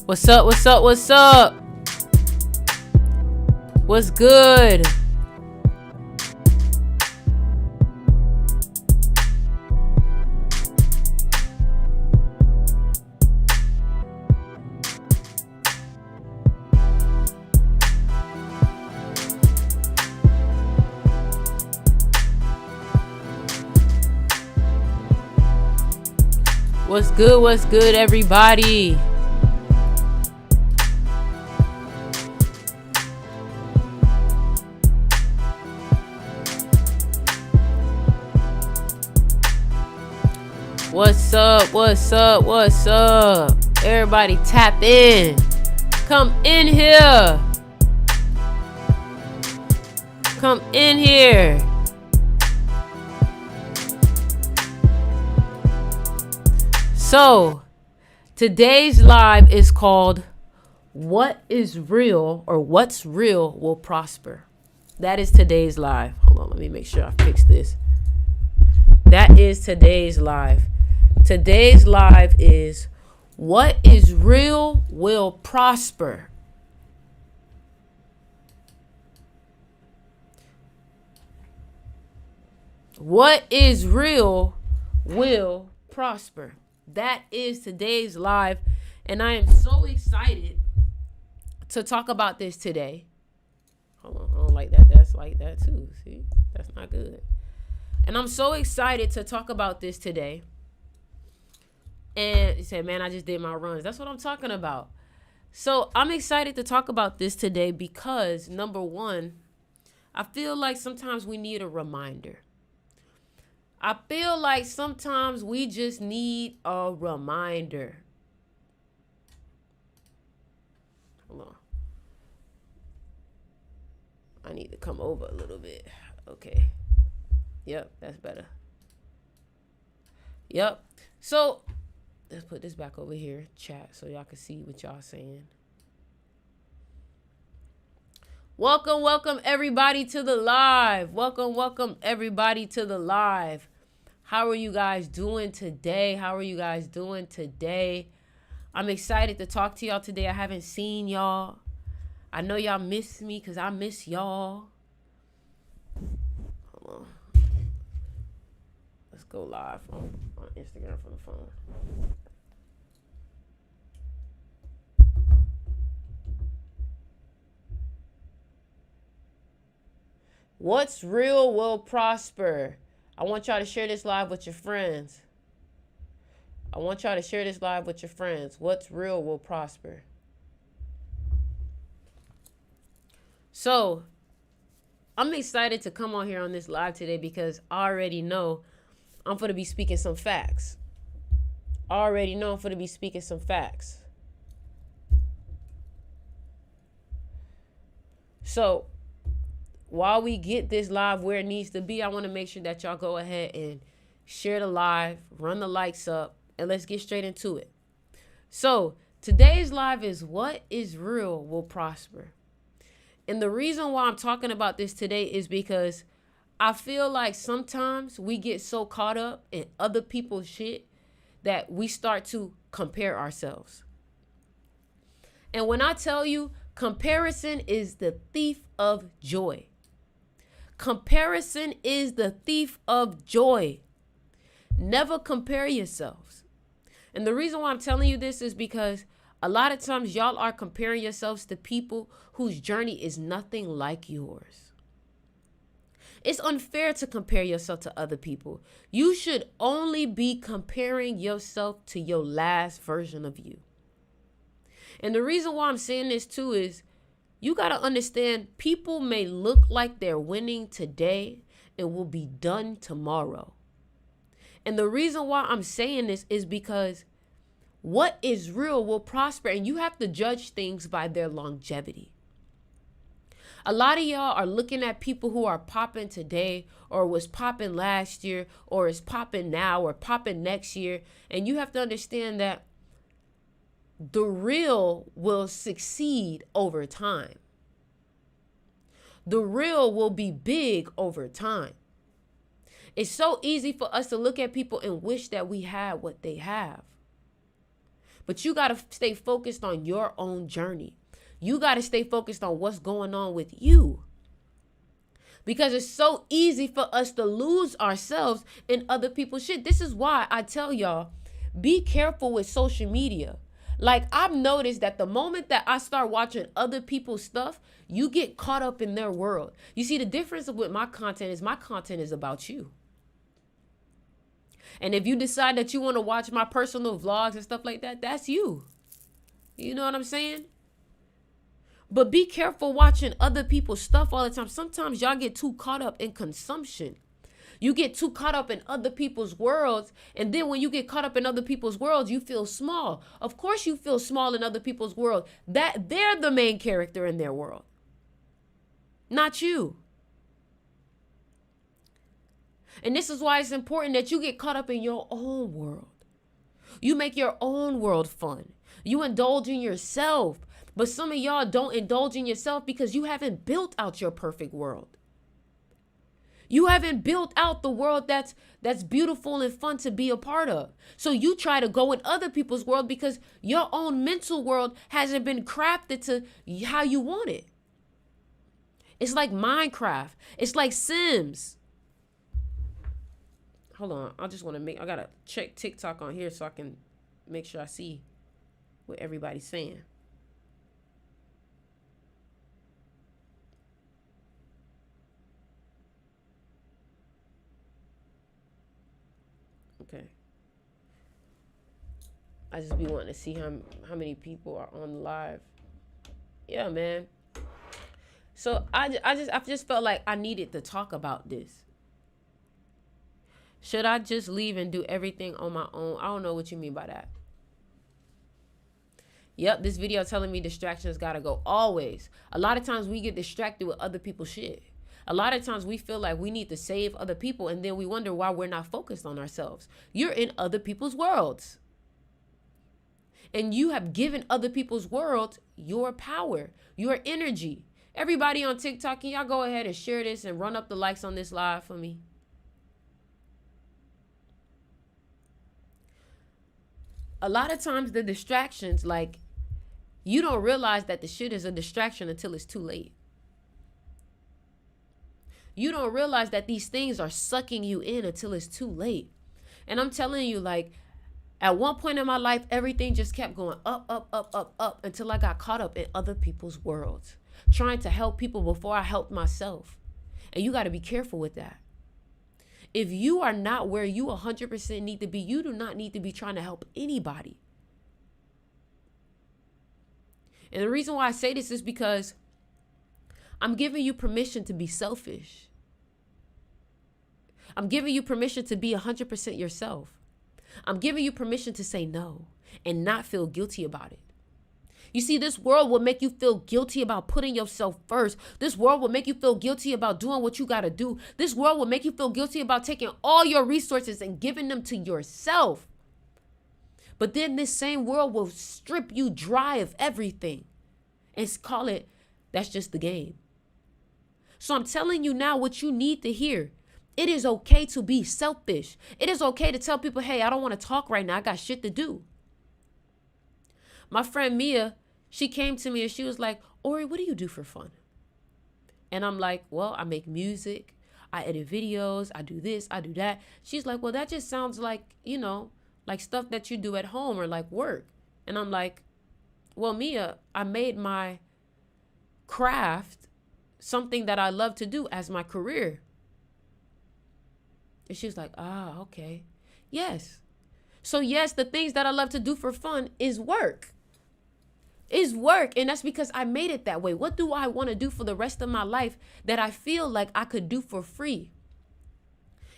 What's up? What's up? What's up? What's good? What's good? What's good, everybody? What's up? What's up? What's up? Everybody tap in. Come in here. Come in here. So, today's live is called What is Real or What's Real Will Prosper. That is today's live. Hold on, let me make sure I fix this. That is today's live. Today's live is What is Real Will Prosper. What is real will prosper. That is today's live. And I am so excited to talk about this today. Hold on, I don't like that. That's like that too. See, that's not good. And I'm so excited to talk about this today. And you say, man, I just did my runs. That's what I'm talking about. So I'm excited to talk about this today because, number one, I feel like sometimes we need a reminder. I feel like sometimes we just need a reminder. Hold on. I need to come over a little bit. Okay. Yep, that's better. Yep. So let's put this back over here, chat, so y'all can see what y'all saying. Welcome everybody to the live. Welcome everybody to the live. How are you guys doing today? I'm excited to talk to y'all today. I haven't seen y'all. I know y'all miss me because I miss y'all. Hold on. Let's go live on Instagram from the phone. What's real will prosper. I want y'all to share this live with your friends. What's real will prosper. So, I'm excited to come on here on this live today because I already know I'm going to be speaking some facts. So, while we get this live where it needs to be, I want to make sure that y'all go ahead and share the live, run the likes up, and let's get straight into it. So today's live is What is Real Will Prosper. And the reason why I'm talking about this today is because I feel like sometimes we get so caught up in other people's shit that we start to compare ourselves. And when I tell you, comparison is the thief of joy. Comparison is the thief of joy. Never compare yourselves. And the reason why I'm telling you this is because a lot of times y'all are comparing yourselves to people whose journey is nothing like yours. It's unfair to compare yourself to other people. You should only be comparing yourself to your last version of you. And the reason why I'm saying this too is you got to understand people may look like they're winning today and will be done tomorrow. And the reason why I'm saying this is because what is real will prosper, and you have to judge things by their longevity. A lot of y'all are looking at people who are popping today or was popping last year or is popping now or popping next year. And you have to understand that the real will succeed over time. The real will be big over time. It's so easy for us to look at people and wish that we had what they have. But you got to stay focused on your own journey. You got to stay focused on what's going on with you. Because it's so easy for us to lose ourselves in other people's shit. This is why I tell y'all, be careful with social media. Like, I've noticed that the moment that I start watching other people's stuff, you get caught up in their world. You see, the difference with my content is about you. And if you decide that you want to watch my personal vlogs and stuff like that, that's you. You know what I'm saying? But be careful watching other people's stuff all the time. Sometimes y'all get too caught up in consumption. You get too caught up in other people's worlds. And then when you get caught up in other people's worlds, you feel small. Of course you feel small in other people's world. That they're the main character in their world, not you. And this is why it's important that you get caught up in your own world. You make your own world fun. You indulge in yourself. But some of y'all don't indulge in yourself because you haven't built out your perfect world. You haven't built out the world that's beautiful and fun to be a part of. So you try to go in other people's world because your own mental world hasn't been crafted to how you want it. It's like Minecraft. It's like Sims. Hold on. I got to check TikTok on here so I can make sure I see what everybody's saying. Okay. I just be wanting to see how many people are on live. Yeah, man. So I just felt like I needed to talk about this. Should I just leave and do everything on my own? I don't know what you mean by that. Yep, this video telling me distractions gotta go. Always. A lot of times we get distracted with other people's shit. A lot of times we feel like we need to save other people, and then we wonder why we're not focused on ourselves. You're in other people's worlds. And you have given other people's worlds your power, your energy. Everybody on TikTok, can y'all go ahead and share this and run up the likes on this live for me? A lot of times the distractions, like, you don't realize that the shit is a distraction until it's too late. You don't realize that these things are sucking you in until it's too late. And I'm telling you, like, at one point in my life, everything just kept going up, up, up, up, up until I got caught up in other people's worlds, trying to help people before I helped myself. And you got to be careful with that. If you are not where you 100% need to be, you do not need to be trying to help anybody. And the reason why I say this is because I'm giving you permission to be selfish. I'm giving you permission to be 100% yourself. I'm giving you permission to say no and not feel guilty about it. You see, this world will make you feel guilty about putting yourself first. This world will make you feel guilty about doing what you got to do. This world will make you feel guilty about taking all your resources and giving them to yourself. But then this same world will strip you dry of everything and call it, that's just the game. So I'm telling you now what you need to hear. It is okay to be selfish. It is okay to tell people, hey, I don't want to talk right now. I got shit to do. My friend Mia, she came to me and she was like, Ori, what do you do for fun? And I'm like, well, I make music. I edit videos. I do this. I do that. She's like, well, that just sounds like, like stuff that you do at home or like work. And I'm like, well, Mia, I made my craft something that I love to do as my career. And she was like, okay. Yes. So yes, the things that I love to do for fun is work. Is work. And that's because I made it that way. What do I want to do for the rest of my life that I feel like I could do for free?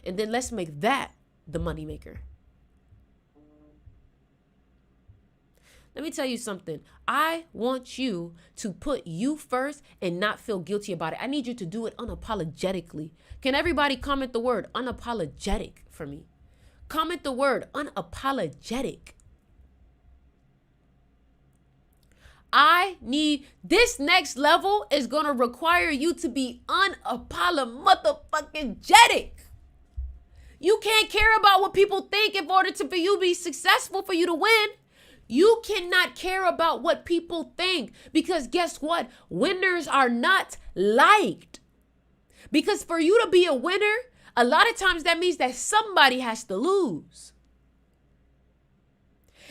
And then let's make that the moneymaker. Let me tell you something. I want you to put you first and not feel guilty about it. I need you to do it unapologetically. Can everybody comment the word unapologetic for me? Comment the word unapologetic. I need this next level is going to require you to be unapologetic. You can't care about what people think in order for you to be successful, for you to win. You cannot care about what people think, because guess what? Winners are not liked. Because for you to be a winner, a lot of times that means that somebody has to lose.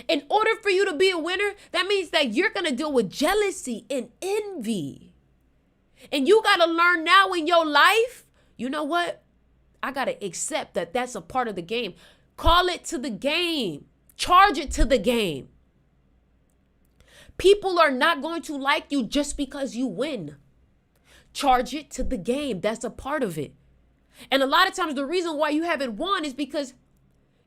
In order for you to be a winner, that means that you're going to deal with jealousy and envy. And you got to learn now in your life, you know what? I got to accept that that's a part of the game. Call it to the game. Charge it to the game. People are not going to like you just because you win. Charge it to the game. That's a part of it. And a lot of times the reason why you haven't won is because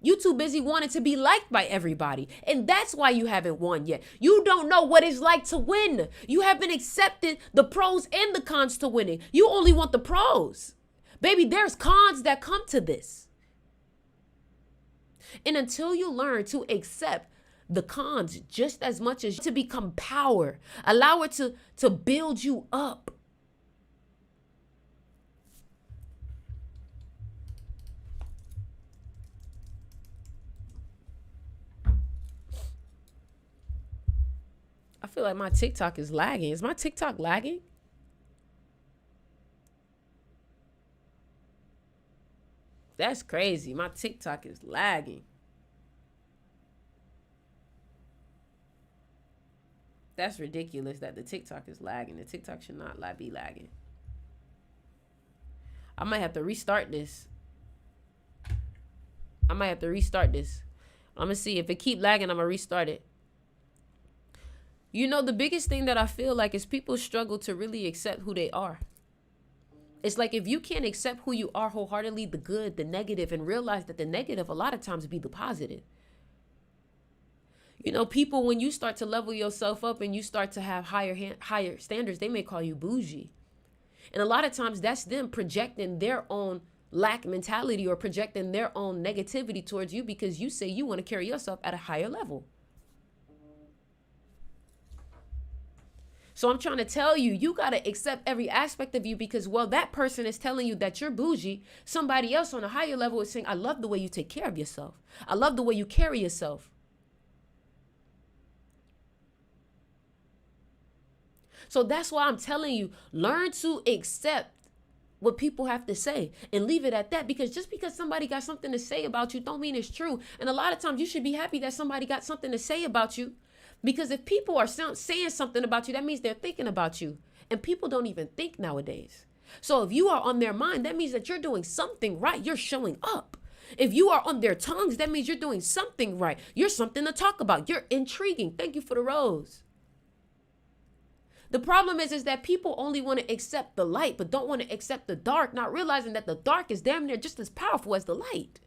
you too busy wanting to be liked by everybody. And that's why you haven't won yet. You don't know what it's like to win. You haven't accepted the pros and the cons to winning. You only want the pros. Baby, there's cons that come to this. And until you learn to accept the cons just as much as to become power, allow it to build you up. I feel like my TikTok is lagging. Is my TikTok lagging? That's crazy. My TikTok is lagging. That's ridiculous that the TikTok is lagging. The TikTok should not be lagging. I might have to restart this. I'm going to see. If it keep lagging, I'm going to restart it. You know, the biggest thing that I feel like is people struggle to really accept who they are. It's like if you can't accept who you are wholeheartedly, the good, the negative, and realize that the negative a lot of times be the positive. You know, people, when you start to level yourself up and you start to have higher standards, they may call you bougie. And a lot of times that's them projecting their own lack mentality or projecting their own negativity towards you because you say you want to carry yourself at a higher level. So I'm trying to tell you, you got to accept every aspect of you because, well, that person is telling you that you're bougie. Somebody else on a higher level is saying, I love the way you take care of yourself. I love the way you carry yourself. So that's why I'm telling you, learn to accept what people have to say and leave it at that, because just because somebody got something to say about you don't mean it's true. And a lot of times you should be happy that somebody got something to say about you. Because if people are saying something about you, that means they're thinking about you. And people don't even think nowadays. So if you are on their mind, that means that you're doing something right. You're showing up. If you are on their tongues, that means you're doing something right. You're something to talk about. You're intriguing. Thank you for the rose. The problem is that people only want to accept the light, but don't want to accept the dark, not realizing that the dark is damn near just as powerful as the light.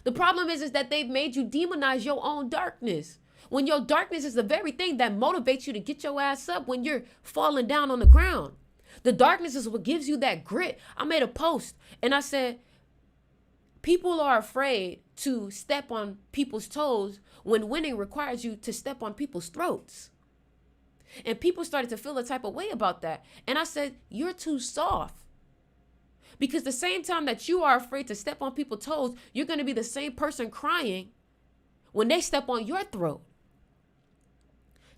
The problem is that they've made you demonize your own darkness. When your darkness is the very thing that motivates you to get your ass up when you're falling down on the ground. The darkness is what gives you that grit. I made a post and I said, people are afraid to step on people's toes when winning requires you to step on people's throats. And people started to feel a type of way about that. And I said, you're too soft. Because the same time that you are afraid to step on people's toes, you're going to be the same person crying when they step on your throat.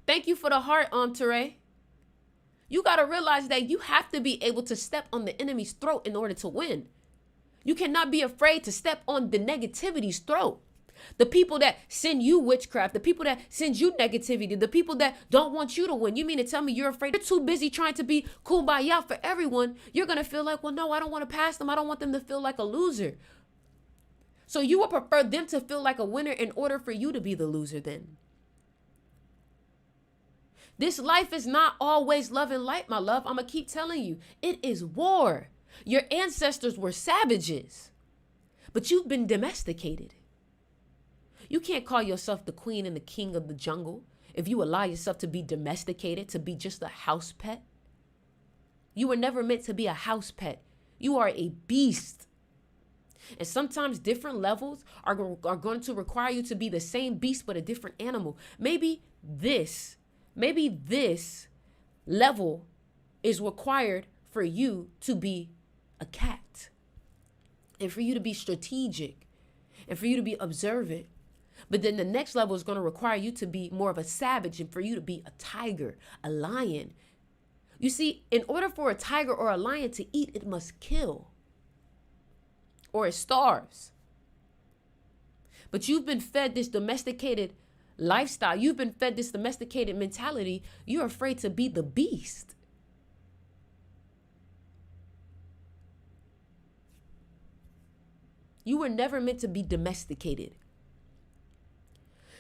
Thank you for the heart, Teray. You got to realize that you have to be able to step on the enemy's throat in order to win. You cannot be afraid to step on the negativity's throat. The people that send you witchcraft, the people that send you negativity, the people that don't want you to win. You mean to tell me you're afraid? You're too busy trying to be kumbaya for everyone. You're going to feel like, well, no, I don't want to pass them. I don't want them to feel like a loser. So you would prefer them to feel like a winner in order for you to be the loser then. This life is not always love and light, my love. I'm going to keep telling you. It is war. Your ancestors were savages, but you've been domesticated. You can't call yourself the queen and the king of the jungle if you allow yourself to be domesticated, to be just a house pet. You were never meant to be a house pet. You are a beast. And sometimes different levels are going to require you to be the same beast but a different animal. Maybe this level is required for you to be a cat and for you to be strategic and for you to be observant But then the next level is going to require you to be more of a savage and for you to be a tiger, a lion. You see, in order for a tiger or a lion to eat, it must kill or it starves. But you've been fed this domesticated lifestyle. You've been fed this domesticated mentality. You're afraid to be the beast. You were never meant to be domesticated.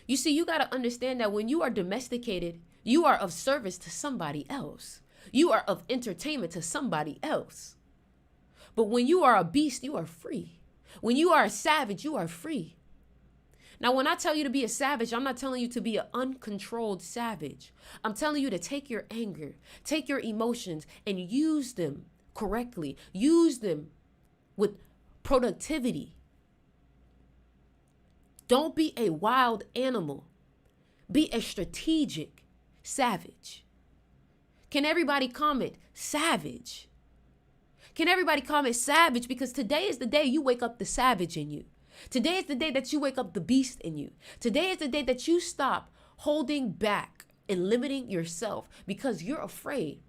You see, you got to understand that when you are domesticated, you are of service to somebody else. You are of entertainment to somebody else. But when you are a beast, you are free. When you are a savage, you are free. Now, when I tell you to be a savage, I'm not telling you to be an uncontrolled savage. I'm telling you to take your anger, take your emotions, and use them correctly. Use them with productivity. Don't be a wild animal. Be a strategic savage. Can everybody comment savage? Can everybody comment savage? Because today is the day you wake up the savage in you. Today is the day that you wake up the beast in you. Today is the day that you stop holding back and limiting yourself because you're afraid.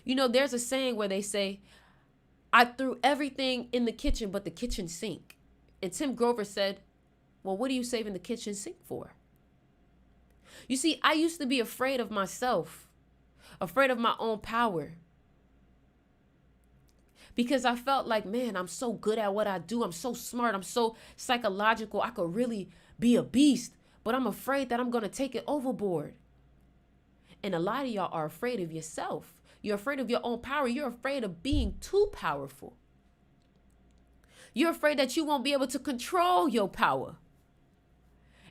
You know, there's a saying where they say, I threw everything in the kitchen but the kitchen sink. And Tim Grover said, well, what are you saving the kitchen sink for? You see, I used to be afraid of myself, afraid of my own power. Because I felt like, man, I'm so good at what I do. I'm so smart. I'm so psychological. I could really be a beast, but I'm afraid that I'm going to take it overboard. And a lot of y'all are afraid of yourself. You're afraid of your own power. You're afraid of being too powerful. You're afraid that you won't be able to control your power.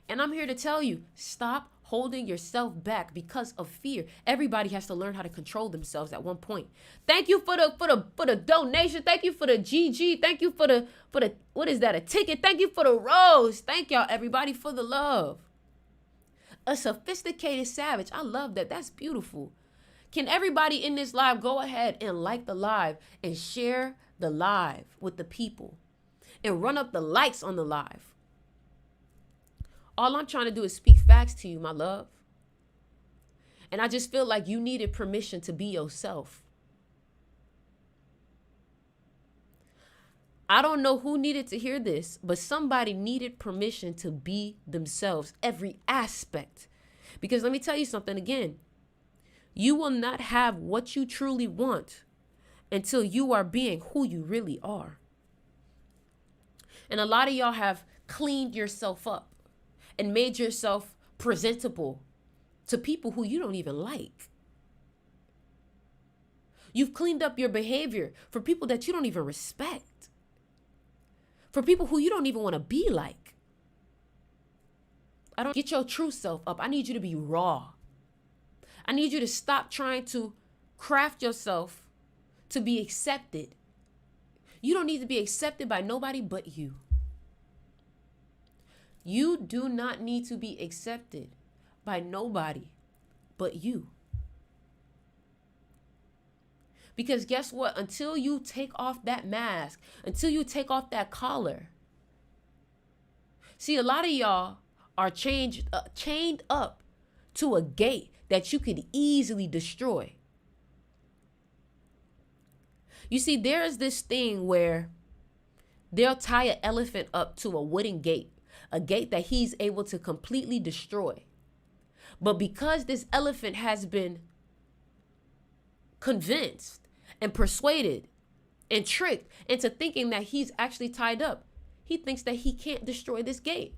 And I'm here to tell you, stop holding yourself back because of fear. Everybody has to learn how to control themselves at one point. Thank you for the donation. Thank you for the GG. Thank you for the what is that? A ticket. Thank you for the rose. Thank y'all everybody for the love. A sophisticated savage. I love that. That's beautiful. Can everybody in this live go ahead and like the live and share the live with the people and run up the likes on the live? All I'm trying to do is speak facts to you, my love. And I just feel like you needed permission to be yourself. I don't know who needed to hear this, but somebody needed permission to be themselves, every aspect. Because let me tell you something again. You will not have what you truly want until you are being who you really are. And a lot of y'all have cleaned yourself up and made yourself presentable to people who you don't even like. You've cleaned up your behavior for people that you don't even respect. For people who you don't even want to be like. I don't get your true self up. I need you to be raw. I need you to stop trying to craft yourself to be accepted. You don't need to be accepted by nobody but you. You do not need to be accepted by nobody but you. Because guess what? Until you take off that mask, until you take off that collar. See, a lot of y'all are chained up to a gate that you could easily destroy. You see, there is this thing where they'll tie an elephant up to a wooden gate. A gate that he's able to completely destroy. But because this elephant has been convinced and persuaded and tricked into thinking that he's actually tied up, he thinks that he can't destroy this gate.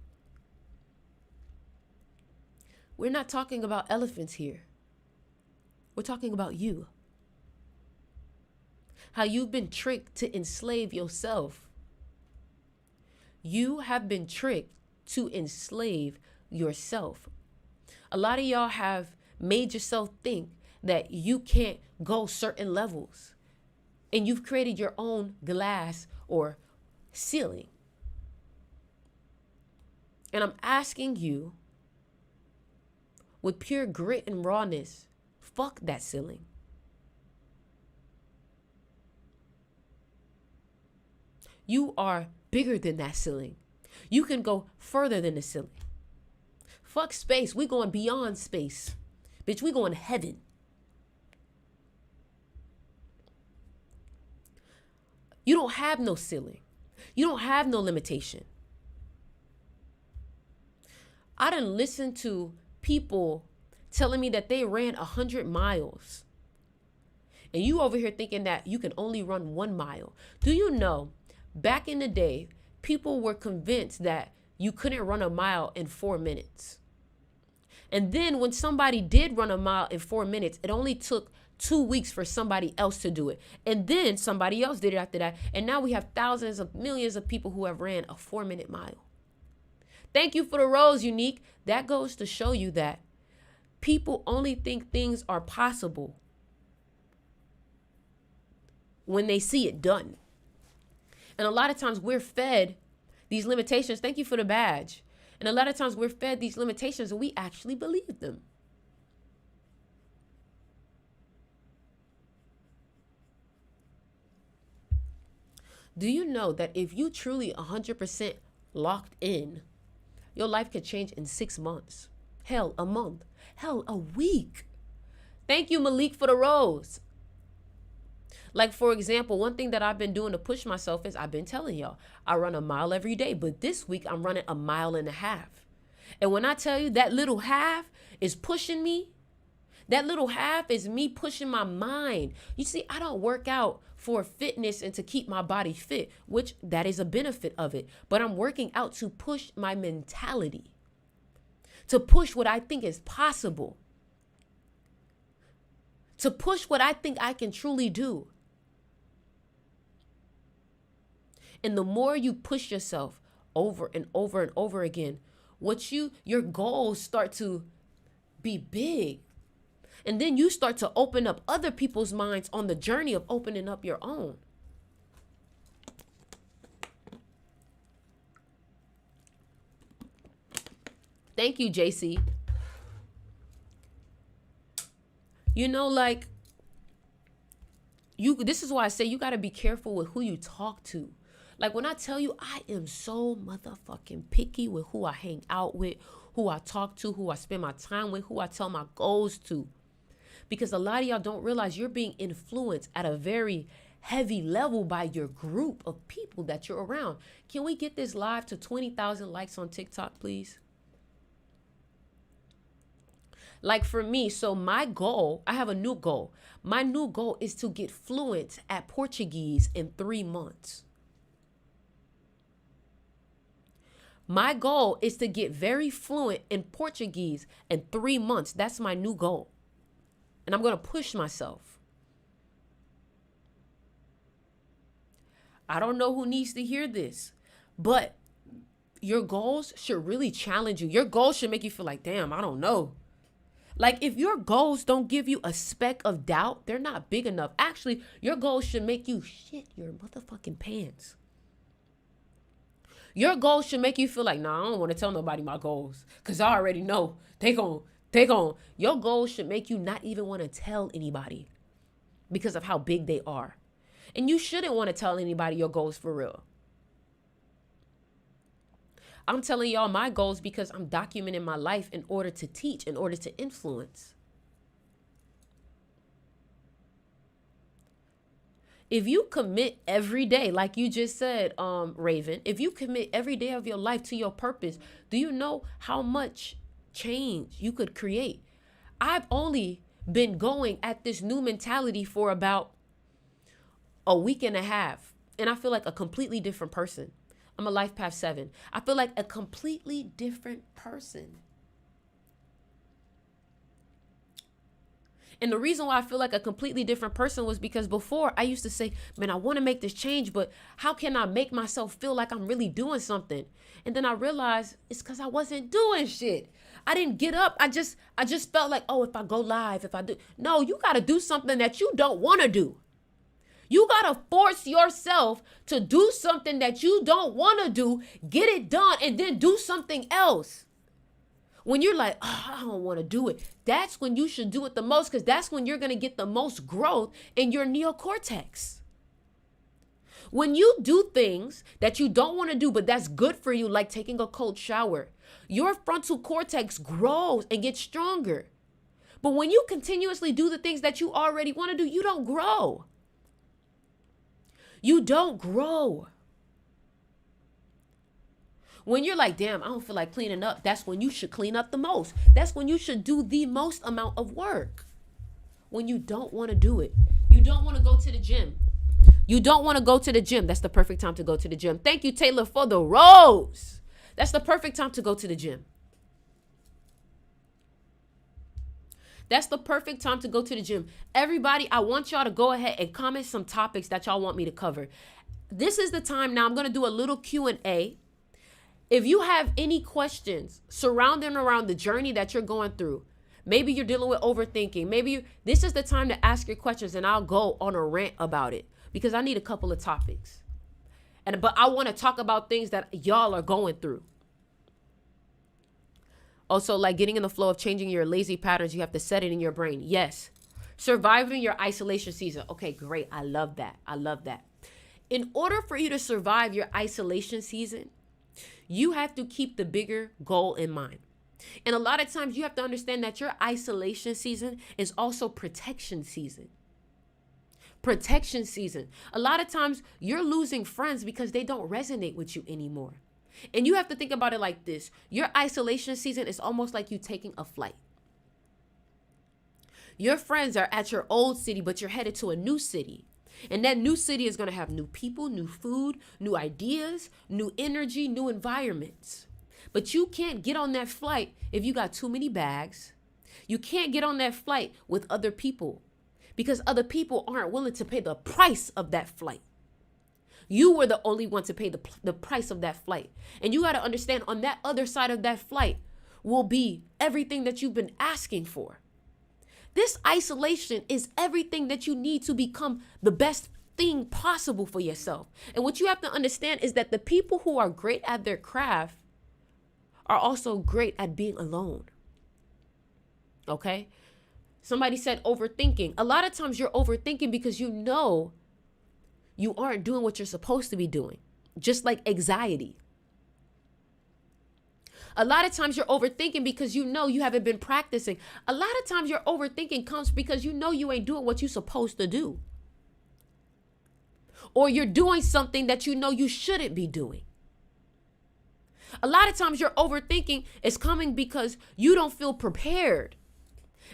We're not talking about elephants here. We're talking about you. How you've been tricked to enslave yourself. You have been tricked to enslave yourself. A lot of y'all have made yourself think that you can't go certain levels. And you've created your own glass or ceiling. And I'm asking you, with pure grit and rawness, fuck that ceiling. You are bigger than that ceiling. You can go further than the ceiling. Fuck space. We going beyond space. Bitch, we going to heaven. You don't have no ceiling. You don't have no limitation. I done listened to people telling me that they ran 100 miles. And you over here thinking that you can only run 1 mile. Do you know, back in the day, people were convinced that you couldn't run a mile in 4 minutes. And then when somebody did run a mile in 4 minutes, it only took 2 weeks for somebody else to do it. And then somebody else did it after that. And now we have thousands of millions of people who have ran a 4-minute mile. Thank you for the rose, Unique. That goes to show you that people only think things are possible when they see it done. And a lot of times we're fed these limitations. Thank you for the badge. And a lot of times we're fed these limitations and we actually believe them. Do you know that if you truly 100% locked in, your life could change in 6 months? Hell, a month. Hell, a week. Thank you, Malik, for the rose. Like, for example, one thing that I've been doing to push myself is I've been telling y'all, I run a mile every day, but this week I'm running 1.5 miles. And when I tell you that little half is pushing me, that little half is me pushing my mind. You see, I don't work out for fitness and to keep my body fit, which that is a benefit of it. But I'm working out to push my mentality, to push what I think is possible, to push what I think I can truly do. And the more you push yourself over and over and over again, your goals start to be big. And then you start to open up other people's minds on the journey of opening up your own. Thank you, JC. You know, like, this is why I say you got to be careful with who you talk to. Like, when I tell you, I am so motherfucking picky with who I hang out with, who I talk to, who I spend my time with, who I tell my goals to. Because a lot of y'all don't realize you're being influenced at a very heavy level by your group of people that you're around. Can we get this live to 20,000 likes on TikTok, please? Like for me, so my goal, I have a new goal. My new goal is to get fluent at Portuguese in 3 months. My goal is to get very fluent in Portuguese in 3 months. That's my new goal. And I'm going to push myself. I don't know who needs to hear this, but your goals should really challenge you. Your goals should make you feel like, damn, I don't know. Like, if your goals don't give you a speck of doubt, they're not big enough. Actually, your goals should make you shit your motherfucking pants. Your goals should make you feel like, nah, I don't want to tell nobody my goals because I already know they gon'. Your goals should make you not even want to tell anybody because of how big they are. And you shouldn't want to tell anybody your goals for real. I'm telling y'all my goals because I'm documenting my life in order to teach, in order to influence. If you commit every day, like you just said, Raven, if you commit every day of your life to your purpose, do you know how much change you could create? I've only been going at this new mentality for about a week and a half, and I feel like a completely different person. I'm a life path 7. I feel like a completely different person. And the reason why I feel like a completely different person was because before I used to say, man, I want to make this change, but how can I make myself feel like I'm really doing something? And then I realized it's because I wasn't doing shit. I didn't get up. I just felt like, oh, if I go live, if I do. No, you got to do something that you don't want to do. You got to force yourself to do something that you don't want to do, get it done, and then do something else. When you're like, oh, I don't want to do it, that's when you should do it the most, because that's when you're going to get the most growth in your neocortex. When you do things that you don't want to do, but that's good for you, like taking a cold shower, your frontal cortex grows and gets stronger. But when you continuously do the things that you already want to do, you don't grow. You don't grow. When you're like, damn, I don't feel like cleaning up, that's when you should clean up the most. That's when you should do the most amount of work. When you don't want to do it. You don't want to go to the gym. You don't want to go to the gym. That's the perfect time to go to the gym. Thank you, Taylor, for the rose. That's the perfect time to go to the gym. That's the perfect time to go to the gym. Everybody, I want y'all to go ahead and comment some topics that y'all want me to cover. This is the time now. I'm going to do a little Q&A. If you have any questions surrounding around the journey that you're going through, maybe you're dealing with overthinking. This is the time to ask your questions, and I'll go on a rant about it because I need a couple of topics. But I want to talk about things that y'all are going through. Also, like getting in the flow of changing your lazy patterns, you have to set it in your brain. Yes. Surviving your isolation season. Okay, great. I love that. I love that. In order for you to survive your isolation season, you have to keep the bigger goal in mind. And a lot of times you have to understand that your isolation season is also protection season. Protection season. A lot of times you're losing friends because they don't resonate with you anymore. And you have to think about it like this. Your isolation season is almost like you taking a flight. Your friends are at your old city, but you're headed to a new city. And that new city is going to have new people, new food, new ideas, new energy, new environments. But you can't get on that flight if you got too many bags. You can't get on that flight with other people because other people aren't willing to pay the price of that flight. You were the only one to pay the price of that flight. And you got to understand on that other side of that flight will be everything that you've been asking for. This isolation is everything that you need to become the best thing possible for yourself. And what you have to understand is that the people who are great at their craft are also great at being alone. Okay? Somebody said overthinking. A lot of times you're overthinking because you know you aren't doing what you're supposed to be doing. Just like anxiety. A lot of times you're overthinking because you know you haven't been practicing. A lot of times your overthinking comes because you know you ain't doing what you're supposed to do. Or you're doing something that you know you shouldn't be doing. A lot of times your overthinking is coming because you don't feel prepared.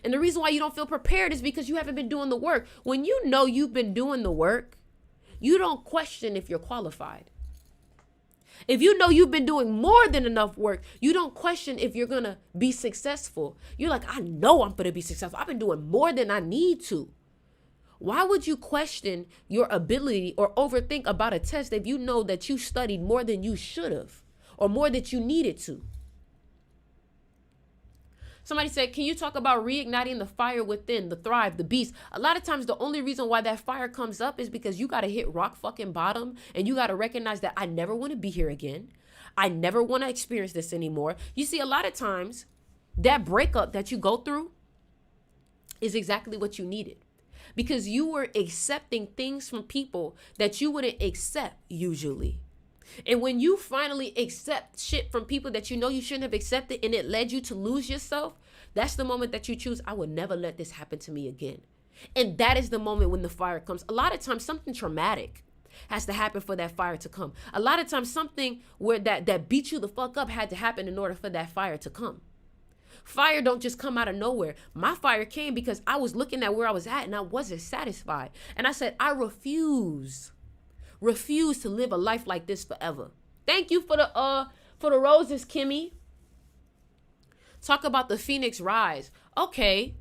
And the reason why you don't feel prepared is because you haven't been doing the work. When you know you've been doing the work, you don't question if you're qualified. If you know you've been doing more than enough work, you don't question if you're going to be successful. You're like, I know I'm going to be successful. I've been doing more than I need to. Why would you question your ability or overthink about a test if you know that you studied more than you should have or more that you needed to? Somebody said, can you talk about reigniting the fire within, the thrive, the beast? A lot of times the only reason why that fire comes up is because you got to hit rock fucking bottom and you got to recognize that I never want to be here again. I never want to experience this anymore. You see, a lot of times that breakup that you go through is exactly what you needed because you were accepting things from people that you wouldn't accept usually. And when you finally accept shit from people that you know you shouldn't have accepted and it led you to lose yourself, that's the moment that you choose, I will never let this happen to me again. And that is the moment when the fire comes. A lot of times something traumatic has to happen for that fire to come. A lot of times something where that beat you the fuck up had to happen in order for that fire to come. Fire don't just come out of nowhere. My fire came because I was looking at where I was at and I wasn't satisfied. And I said, I refuse to live a life like this forever. Thank you for the roses, Kimmy. Talk about the Phoenix rise. Okay.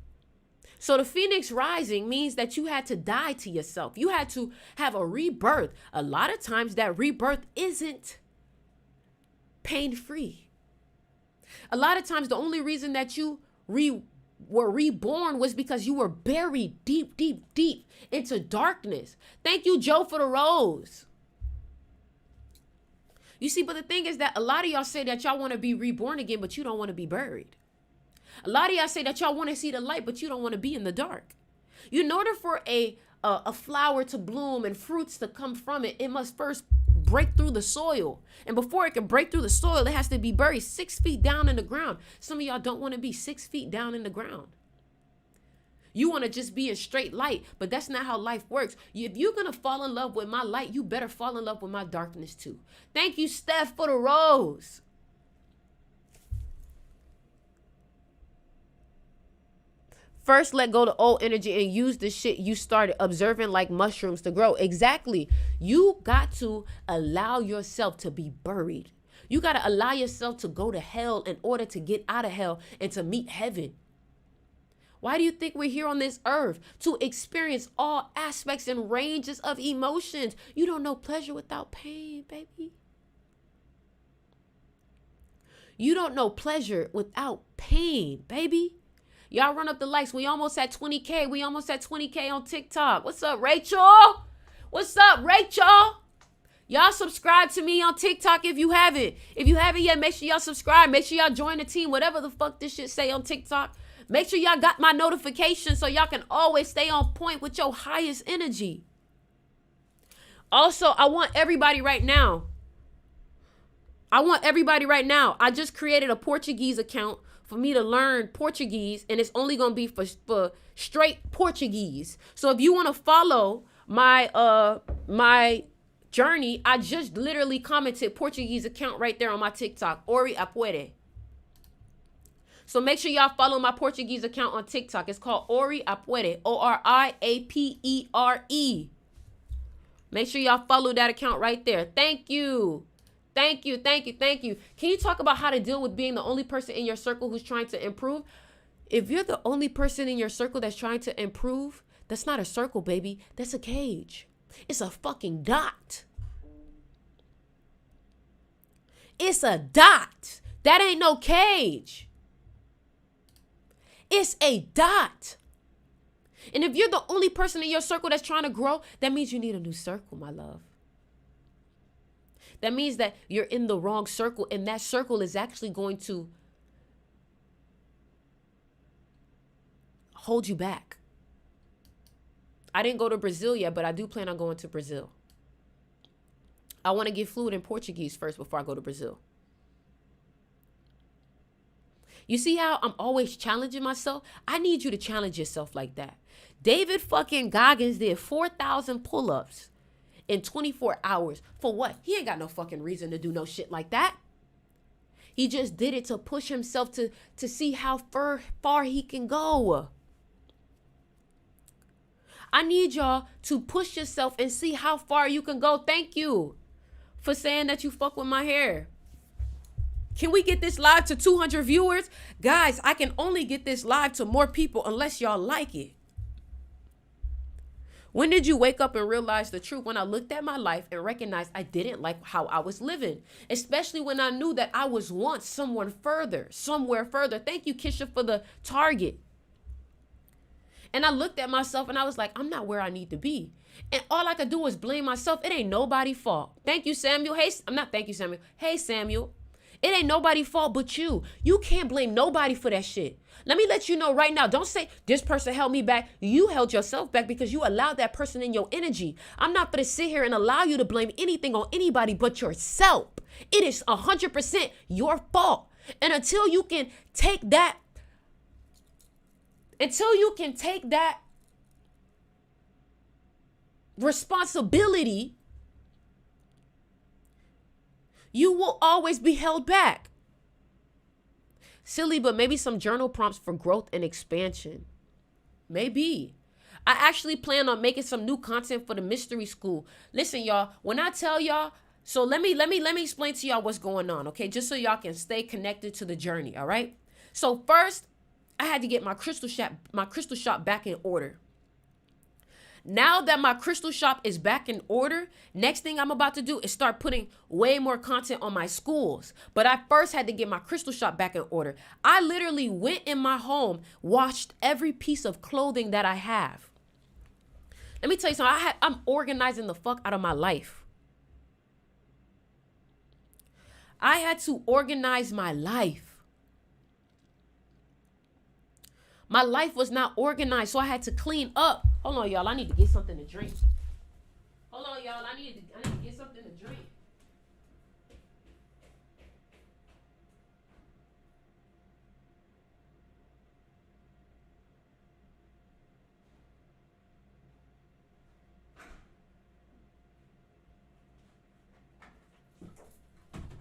So the Phoenix rising means that you had to die to yourself. You had to have a rebirth. A lot of times that rebirth isn't pain-free. A lot of times the only reason that you were reborn was because you were buried deep into darkness. Thank you, Joe, for the rose. You see, but the thing is that a lot of y'all say that y'all want to be reborn again, but you don't want to be buried. A lot of y'all say that y'all want to see the light, but you don't want to be in the dark. In order for a a flower to bloom and fruits to come from it, it must first break through the soil. And before it can break through the soil, it has to be buried 6 feet down in the ground. Some of y'all don't want to be 6 feet down in the ground. You want to just be in straight light, but that's not how life works. If you're going to fall in love with my light, you better fall in love with my darkness too. Thank you, Steph, for the rose. First, let go of old energy and use the shit you started observing like mushrooms to grow. Exactly. You got to allow yourself to be buried. You got to allow yourself to go to hell in order to get out of hell and to meet heaven. Why do you think we're here on this earth? To experience all aspects and ranges of emotions. You don't know pleasure without pain, baby. You don't know pleasure without pain, baby. Y'all run up the likes. We almost at 20K. We almost at 20K on TikTok. What's up, Rachel? What's up, Rachel? Y'all subscribe to me on TikTok if you haven't. If you haven't yet, make sure y'all subscribe. Make sure y'all join the team. Whatever the fuck this shit say on TikTok. Make sure y'all got my notifications so y'all can always stay on point with your highest energy. Also, I want everybody right now. I just created a Portuguese account for me to learn Portuguese, and it's only going to be for straight Portuguese. So if you want to follow my journey, I just literally commented Portuguese account right there on my TikTok, Ori Apuere. So make sure y'all follow my Portuguese account on TikTok. It's called Ori Apuere, ORIAPERE. Make sure y'all follow that account right there. Thank you. Thank you. Can you talk about how to deal with being the only person in your circle who's trying to improve? If you're the only person in your circle that's trying to improve, that's not a circle, baby. That's a cage. It's a fucking dot. It's a dot. That ain't no cage. It's a dot. And if you're the only person in your circle that's trying to grow, that means you need a new circle, my love. That means that you're in the wrong circle, and that circle is actually going to hold you back. I didn't go to Brazil yet, but I do plan on going to Brazil. I want to get fluent in Portuguese first before I go to Brazil. You see how I'm always challenging myself? I need you to challenge yourself like that. David fucking Goggins did 4,000 pull-ups in 24 hours. For what? He ain't got no fucking reason to do no shit like that. He just did it to push himself to see how far he can go. I need y'all to push yourself and see how far you can go. Thank you for saying that you fuck with my hair. Can we get this live to 200 viewers? Guys, I can only get this live to more people unless y'all like it. When did you wake up and realize the truth? When I looked at my life and recognized I didn't like how I was living, especially when I knew that I was once somewhere further. Thank you, Kisha, for the target. And I looked at myself and I was like, I'm not where I need to be. And all I could do was blame myself. It ain't nobody's fault. Thank you, Samuel. Hey, I'm not thank you, Samuel. Hey, Samuel. It ain't nobody's fault but you. You can't blame nobody for that shit. Let me let you know right now. Don't say this person held me back. You held yourself back because you allowed that person in your energy. I'm not going to sit here and allow you to blame anything on anybody but yourself. It is 100% your fault. And until you can take that responsibility, you will always be held back. Silly, but maybe some journal prompts for growth and expansion. Maybe. I actually plan on making some new content for the mystery school. Listen, y'all, when I tell y'all, so let me explain to y'all what's going on, okay? Just so y'all can stay connected to the journey, all right? So first, I had to get my crystal shop back in order. Now that my crystal shop is back in order, next thing I'm about to do is start putting way more content on my schools. But I first had to get my crystal shop back in order. I literally went in my home, washed every piece of clothing that I have. Let me tell you something. I'm organizing the fuck out of my life. I had to organize my life. My life was not organized, so I had to clean up. Hold on, y'all. I need to get something to drink. Hold on, y'all. I need to get something to drink.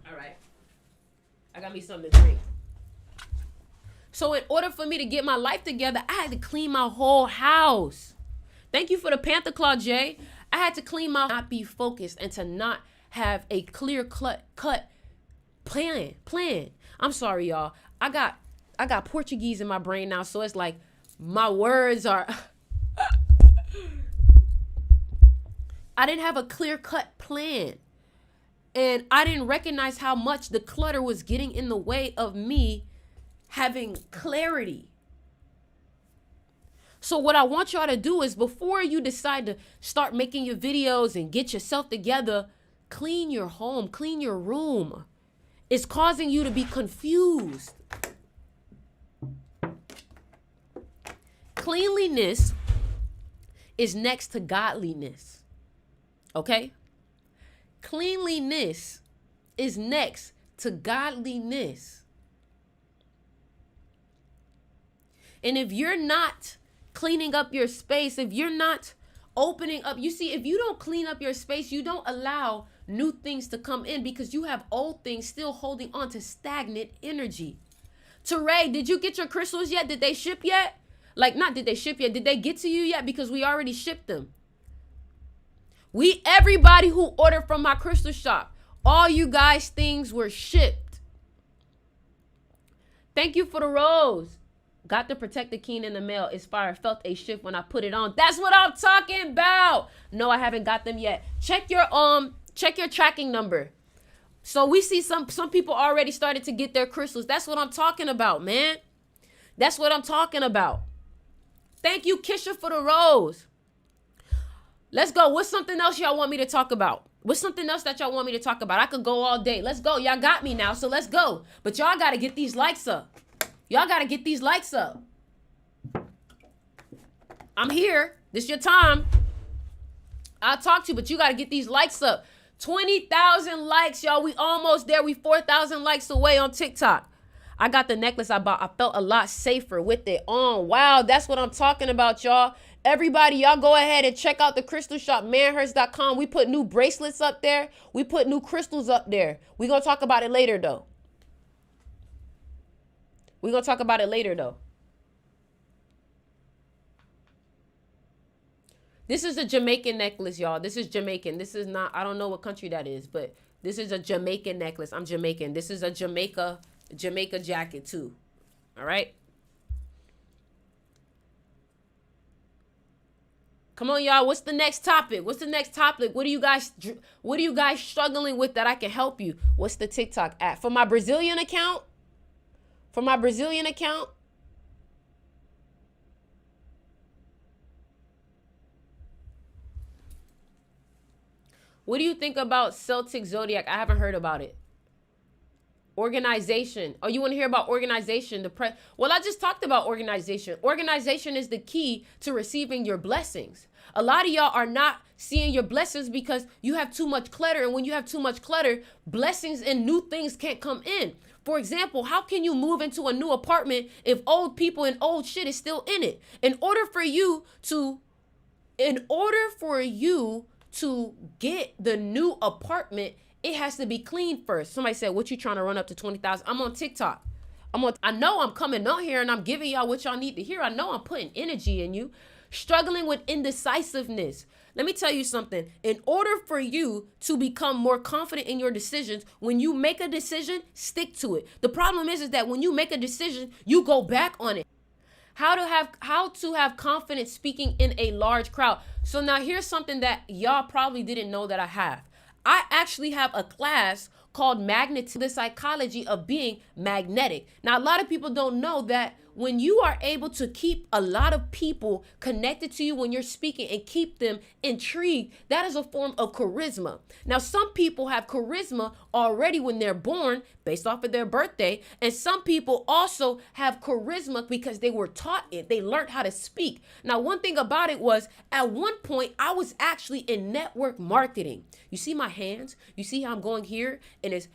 All right. I got me something to drink. So in order for me to get my life together, I had to clean my whole house. Thank you for the Panther Claw, Jay. I had to clean my, not be focused, and to not have a clear cut plan. I'm sorry, y'all. I got Portuguese in my brain now, so it's like my words are I didn't have a clear cut plan. And I didn't recognize how much the clutter was getting in the way of me having clarity. So what I want y'all to do is, before you decide to start making your videos and get yourself together, clean your home, clean your room. It's causing you to be confused. Cleanliness is next to godliness. Okay? Cleanliness is next to godliness. And if you're not cleaning up your space, if you're not opening up, you see, if you don't clean up your space, you don't allow new things to come in, because you have old things still holding on to stagnant energy. Teray, did you get your crystals yet? Did they ship yet? Like, not did they ship yet? Did they get to you yet? Because we already shipped them. Everybody who ordered from my crystal shop, all you guys' things were shipped. Thank you for the rose. Got the protective keen in the mail. It's fire. Felt a shift when I put it on. That's what I'm talking about. No, I haven't got them yet. Check your tracking number. So we see some people already started to get their crystals. That's what I'm talking about, man. That's what I'm talking about. Thank you, Kisha, for the rose. Let's go. What's something else y'all want me to talk about? What's something else that y'all want me to talk about? I could go all day. Let's go. Y'all got me now, so let's go. But y'all got to get these likes up. Y'all got to get these likes up. I'm here. This your time. I'll talk to you, but you got to get these likes up. 20,000 likes, y'all. We almost there. We 4,000 likes away on TikTok. I got the necklace I bought. I felt a lot safer with it on. Wow, that's what I'm talking about, y'all. Everybody, y'all go ahead and check out the crystal shop, manhurst.com. We put new bracelets up there. We put new crystals up there. We're going to talk about it later, though. We're going to talk about it later, though. This is a Jamaican necklace, y'all. This is Jamaican. This is not, I don't know what country that is, but this is a Jamaican necklace. I'm Jamaican. This is a Jamaica jacket, too. All right? Come on, y'all. What's the next topic? What's the next topic? What are you guys struggling with that I can help you? What's the TikTok at? For my Brazilian account? For my Brazilian account? What do you think about Celtic Zodiac? I haven't heard about it. Organization. Oh, you want to hear about organization? Well, I just talked about organization. Organization is the key to receiving your blessings. A lot of y'all are not seeing your blessings because you have too much clutter. And when you have too much clutter, blessings and new things can't come in. For example, how can you move into a new apartment if old people and old shit is still in it? In order for you to get the new apartment, it has to be clean first. Somebody said, what you trying to run up to 20,000? I'm on TikTok. I know I'm coming on here and I'm giving y'all what y'all need to hear. I know I'm putting energy in you. Struggling with indecisiveness. Let me tell you something. In order for you to become more confident in your decisions, when you make a decision, stick to it. The problem is that when you make a decision, you go back on it. How to have confidence speaking in a large crowd. So now here's something that y'all probably didn't know that I have. I actually have a class called Magnetism, the psychology of being magnetic. Now, a lot of people don't know that when you are able to keep a lot of people connected to you when you're speaking and keep them intrigued, that is a form of charisma. Now, some people have charisma already when they're born based off of their birthday. And some people also have charisma because they were taught it. They learned how to speak. Now, one thing about it was at one point, I was actually in network marketing. You see my hands? You see how I'm going here? And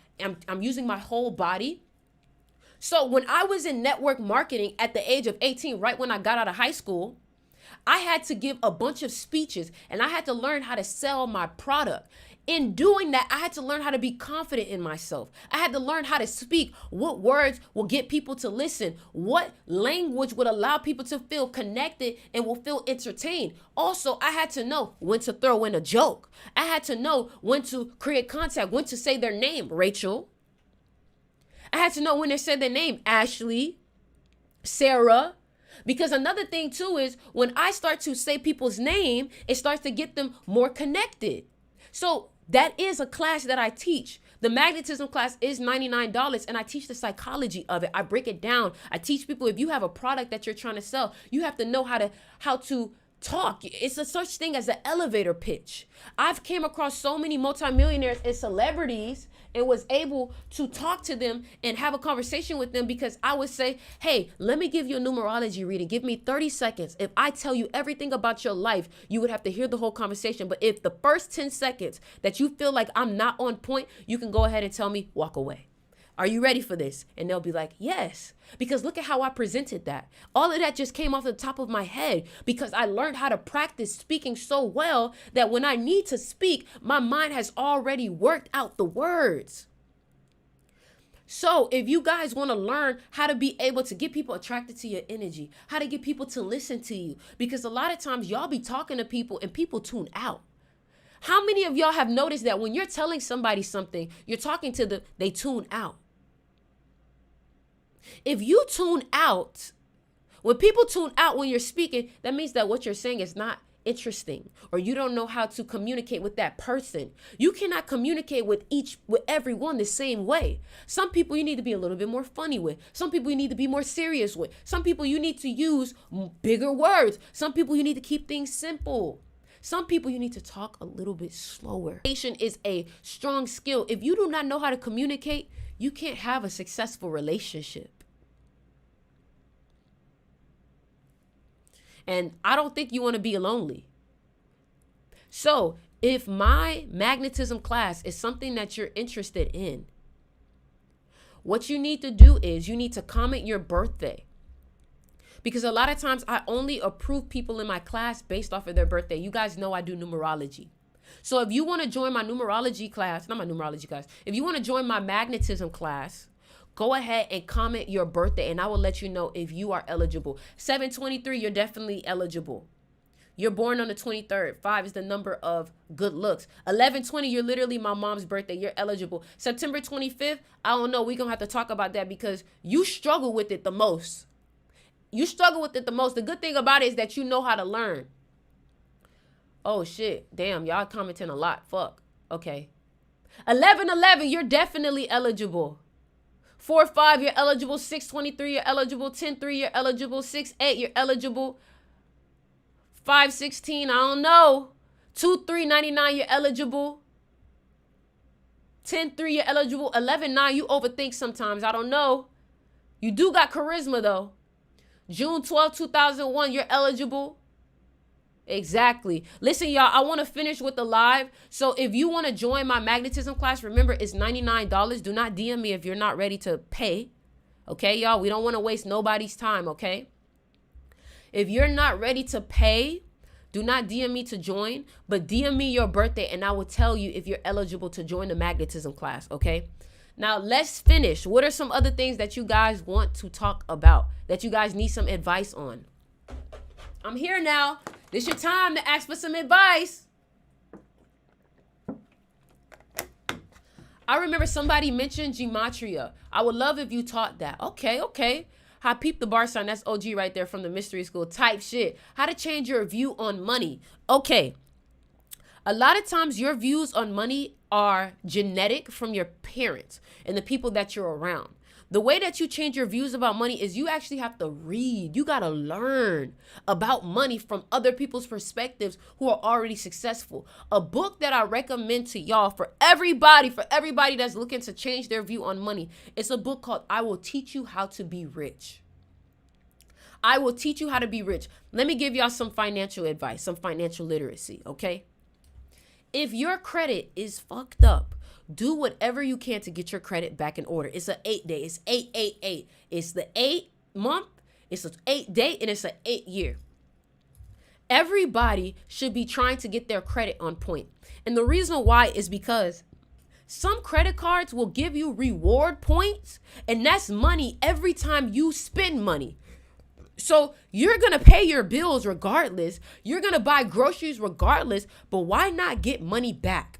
I'm using my whole body. So when I was in network marketing at the age of 18, right when I got out of high school, I had to give a bunch of speeches and I had to learn how to sell my product. In doing that, I had to learn how to be confident in myself. I had to learn how to speak, what words will get people to listen, what language would allow people to feel connected and will feel entertained. Also, I had to know when to throw in a joke. I had to know when to create contact, when to say their name, Rachel. I had to know when they said their name, Ashley, Sarah. Because another thing too is when I start to say people's name, it starts to get them more connected. So that is a class that I teach. The magnetism class is $99 and I teach the psychology of it. I break it down. I teach people if you have a product that you're trying to sell, you have to know how to talk. It's a such thing as an elevator pitch. I've came across so many multimillionaires and celebrities and was able to talk to them and have a conversation with them because I would say, hey, let me give you a numerology reading. Give me 30 seconds. If I tell you everything about your life, you would have to hear the whole conversation. But if the first 10 seconds that you feel like I'm not on point, you can go ahead and tell me, walk away. Are you ready for this? And they'll be like, yes, because look at how I presented that. All of that just came off the top of my head because I learned how to practice speaking so well that when I need to speak, my mind has already worked out the words. So if you guys want to learn how to be able to get people attracted to your energy, how to get people to listen to you, because a lot of times y'all be talking to people and people tune out. How many of y'all have noticed that when you're telling somebody something, you're talking to them, they tune out? If you tune out, when people tune out when you're speaking, that means that what you're saying is not interesting or you don't know how to communicate with that person. You cannot communicate with everyone the same way. Some people you need to be a little bit more funny with. Some people you need to be more serious with. Some people you need to use bigger words. Some people you need to keep things simple. Some people you need to talk a little bit slower. Communication is a strong skill. If you do not know how to communicate, you can't have a successful relationship. And I don't think you want to be lonely. So if my magnetism class is something that you're interested in, what you need to do is you need to comment your birthday. Because a lot of times I only approve people in my class based off of their birthday. You guys know I do numerology. So if you want to join my numerology class, not my numerology class, if you want to join my magnetism class, go ahead and comment your birthday and I will let you know if you are eligible. 723, you're definitely eligible. You're born on the 23rd. 5 is the number of good looks. 1120, you're literally my mom's birthday. You're eligible. September 25th, I don't know. We're going to have to talk about that because you struggle with it the most. You struggle with it the most. The good thing about it is that you know how to learn. Oh, shit. Damn, y'all commenting a lot. Fuck. Okay. 1111, you're definitely eligible. 4-5, you're eligible. 6-23, you're eligible. 10-3, you're eligible. 6-8, you're eligible. 5-16, I don't know. 2-3-99, you're eligible. 10-3, you're eligible. 11-9, you overthink sometimes. I don't know. You do got charisma, though. June 12, 2001, you're eligible. Exactly. Listen, y'all, I want to finish with the live. So if you want to join my magnetism class, remember, it's $99. Do not DM me if you're not ready to pay. Okay, y'all? We don't want to waste nobody's time, okay? If you're not ready to pay, do not DM me to join, but DM me your birthday and I will tell you if you're eligible to join the magnetism class, okay? Now, let's finish. What are some other things that you guys want to talk about, that you guys need some advice on? I'm here now. This your time to ask for some advice. I remember somebody mentioned gematria. I would love if you taught that. Okay. How peep the bar sign. That's OG right there from the mystery school type shit. How to change your view on money. Okay. A lot of times your views on money are genetic from your parents and the people that you're around. The way that you change your views about money is you actually have to read. You got to learn about money from other people's perspectives who are already successful. A book that I recommend to y'all for everybody that's looking to change their view on money, it's a book called I Will Teach You How to Be Rich. I will teach you how to be rich. Let me give y'all some financial advice, some financial literacy, okay? If your credit is fucked up, do whatever you can to get your credit back in order. It's an 8 day. It's 888. It's the 8 month. It's an 8 day, and it's an 8 year. Everybody should be trying to get their credit on point. And the reason why is because some credit cards will give you reward points, and that's money every time you spend money. So you're going to pay your bills regardless. You're going to buy groceries regardless, but why not get money back?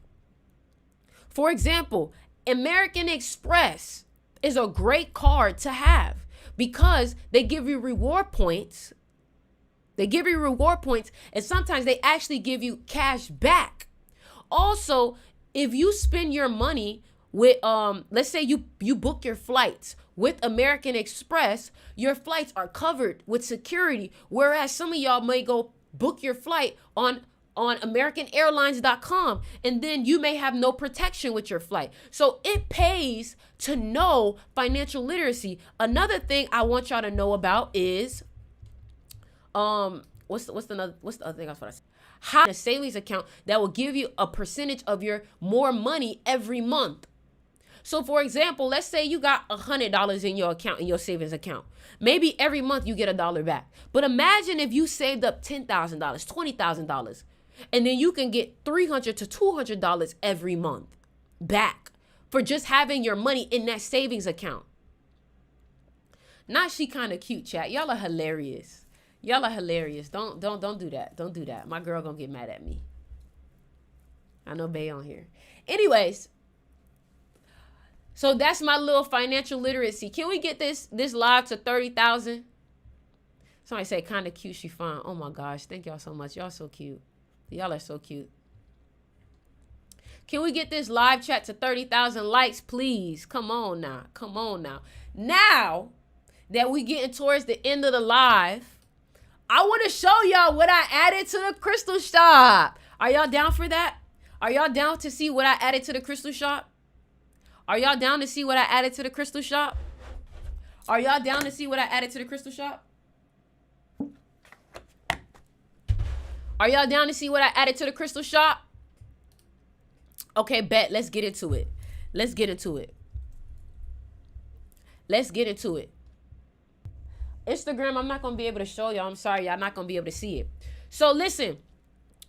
For example, American Express is a great card to have because they give you reward points. They give you reward points, and sometimes they actually give you cash back. Also, if you spend your money with, let's say you book your flights with American Express, your flights are covered with security, whereas some of y'all may go book your flight on AmericanAirlines.com, and then you may have no protection with your flight. So it pays to know financial literacy. Another thing I want y'all to know about is, what's the other thing I was going to say? How a savings account that will give you a percentage of your more money every month. So for example, let's say you got $100 in your account, in your savings account. Maybe every month you get $1 back. But imagine if you saved up $10,000, $20,000, and then you can get $300 to $200 every month back for just having your money in that savings account. Now she kind of cute, chat. Y'all are hilarious. Y'all are hilarious. Don't do that. Don't do that. My girl gonna get mad at me. I know Bay on here. Anyways, so that's my little financial literacy. Can we get this live to 30,000? Somebody say kind of cute. She fine. Oh my gosh. Thank y'all so much. Y'all so cute. Y'all are so cute. Can we get this live chat to 30,000 likes, please? Come on now. Come on now. Now that we getting towards the end of the live, I want to show y'all what I added to the crystal shop. Are y'all down for that? Are y'all down to see what I added to the crystal shop? Are y'all down to see what I added to the crystal shop? Are y'all down to see what I added to the crystal shop? Are y'all down to see what I added to the crystal shop? Okay, bet. Let's get into it. Let's get into it. Let's get into it. Instagram, I'm not going to be able to show y'all. I'm sorry, y'all not going to be able to see it. So listen,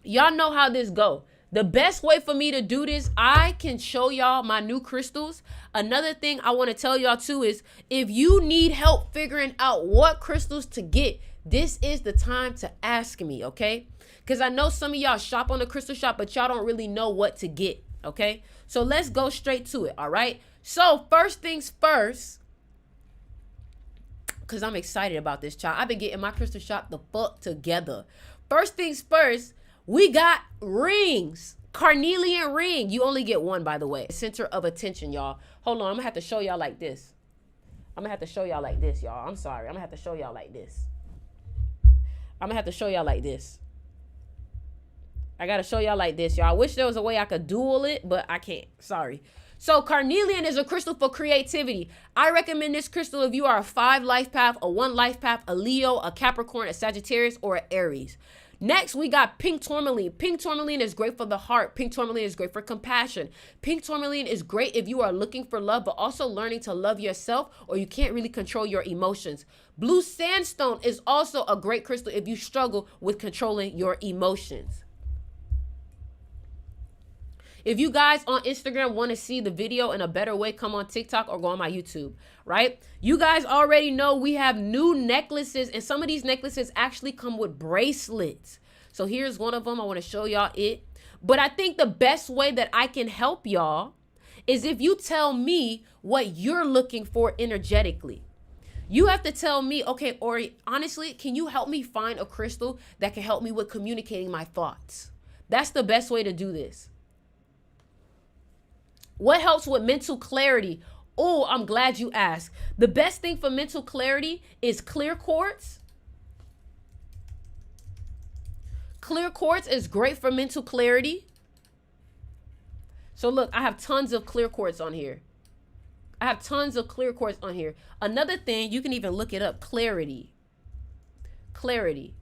y'all know how this go. The best way for me to do this, I can show y'all my new crystals. Another thing I want to tell y'all too is if you need help figuring out what crystals to get, this is the time to ask me, okay? Because I know some of y'all shop on the crystal shop, but y'all don't really know what to get, okay? So let's go straight to it, all right? So first things first, because I'm excited about this, child. I've been getting my crystal shop the fuck together. First things first, we got rings. Carnelian ring. You only get one, by the way. Center of attention, y'all. Hold on. I'm going to have to show y'all like this. I'm going to have to show y'all like this, y'all. I'm sorry. I'm going to have to show y'all like this. I'm going to have to show y'all like this. I got to show y'all like this, y'all. I wish there was a way I could dual it, but I can't. Sorry. So carnelian is a crystal for creativity. I recommend this crystal if you are a 5 life path, a 1 life path, a Leo, a Capricorn, a Sagittarius, or an Aries. Next, we got pink tourmaline. Pink tourmaline is great for the heart. Pink tourmaline is great for compassion. Pink tourmaline is great if you are looking for love, but also learning to love yourself or you can't really control your emotions. Blue sandstone is also a great crystal if you struggle with controlling your emotions. If you guys on Instagram want to see the video in a better way, come on TikTok or go on my YouTube, right? You guys already know we have new necklaces, and some of these necklaces actually come with bracelets. So here's one of them. I want to show y'all it. But I think the best way that I can help y'all is if you tell me what you're looking for energetically. You have to tell me, okay, Ori, honestly, can you help me find a crystal that can help me with communicating my thoughts? That's the best way to do this. What helps with mental clarity? Oh, I'm glad you asked. The best thing for mental clarity is clear quartz. Clear quartz is great for mental clarity. So look, I have tons of clear quartz on here. I have tons of clear quartz on here. Another thing, you can even look it up, clarity. Clarity.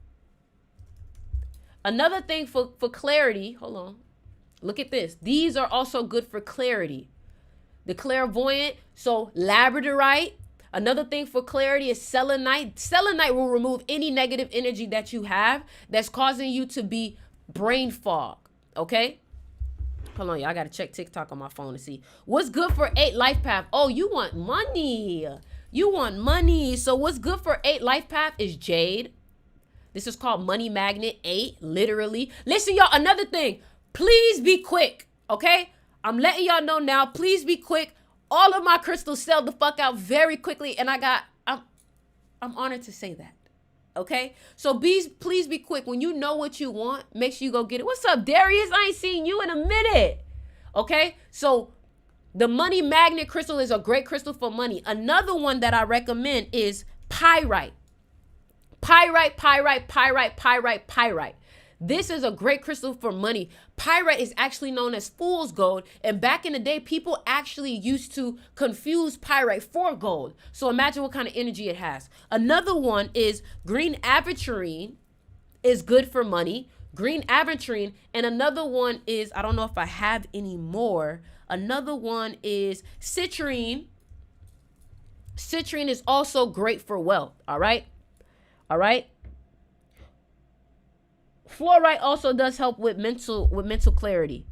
Another thing for clarity, hold on. Look at this. These are also good for clarity. The clairvoyant, so labradorite. Another thing for clarity is selenite. Selenite will remove any negative energy that you have that's causing you to be brain fog, okay? Hold on, y'all. I got to check TikTok on my phone to see. What's good for 8 life path? Oh, you want money. You want money. So what's good for 8 life path is jade. This is called Money Magnet 8, literally. Listen, y'all, another thing. Please be quick, okay? I'm letting y'all know now. Please be quick. All of my crystals sell the fuck out very quickly, and I'm honored to say that, okay? So please be quick. When you know what you want, make sure you go get it. What's up, Darius? I ain't seen you in a minute, okay? So the Money Magnet crystal is a great crystal for money. Another one that I recommend is pyrite. Pyrite. This is a great crystal for money. Pyrite is actually known as fool's gold. And back in the day, people actually used to confuse pyrite for gold. So imagine what kind of energy it has. Another one is green aventurine is good for money. Green aventurine. And another one is, I don't know if I have any more. Another one is citrine. Citrine is also great for wealth. All right. Fluorite also does help with mental clarity.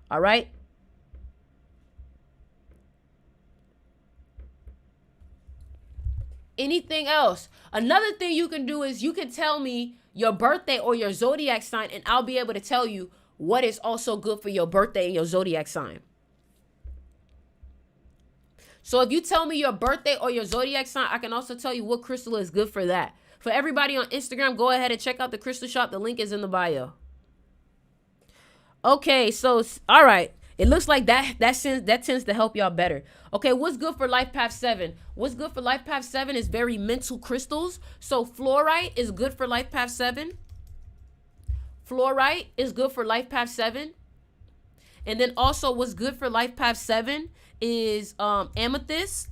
All right. Anything else? Another thing you can do is you can tell me your birthday or your zodiac sign, and I'll be able to tell you what is also good for your birthday and your zodiac sign. So if you tell me your birthday or your zodiac sign, I can also tell you what crystal is good for that. For everybody on Instagram, go ahead and check out the crystal shop. The link is in the bio. Okay, so all right. It looks like that tends to help y'all better. Okay, what's good for Life Path 7? What's good for Life Path 7 is very mental crystals. So fluorite is good for Life Path 7. Fluorite is good for Life Path 7. And then also what's good for Life Path 7 is amethyst.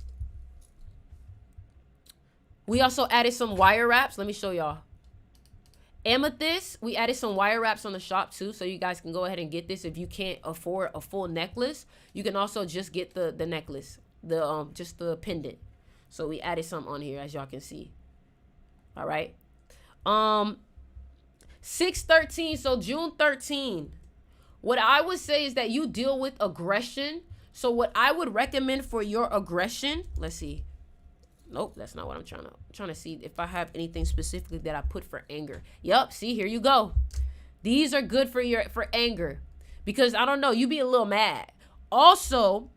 We also added some wire wraps. Let me show y'all. Amethyst, we added some wire wraps on the shop too, so you guys can go ahead and get this. If you can't afford a full necklace, you can also just get the necklace, just the pendant. So we added some on here, as y'all can see. All right. 6/13, so June 13. What I would say is that you deal with aggression. So what I would recommend for your aggression, let's see. Nope, that's not what I'm trying to see if I have anything specifically that I put for anger. Yep, see, here you go. These are good for anger, because I don't know, you be a little mad. Also,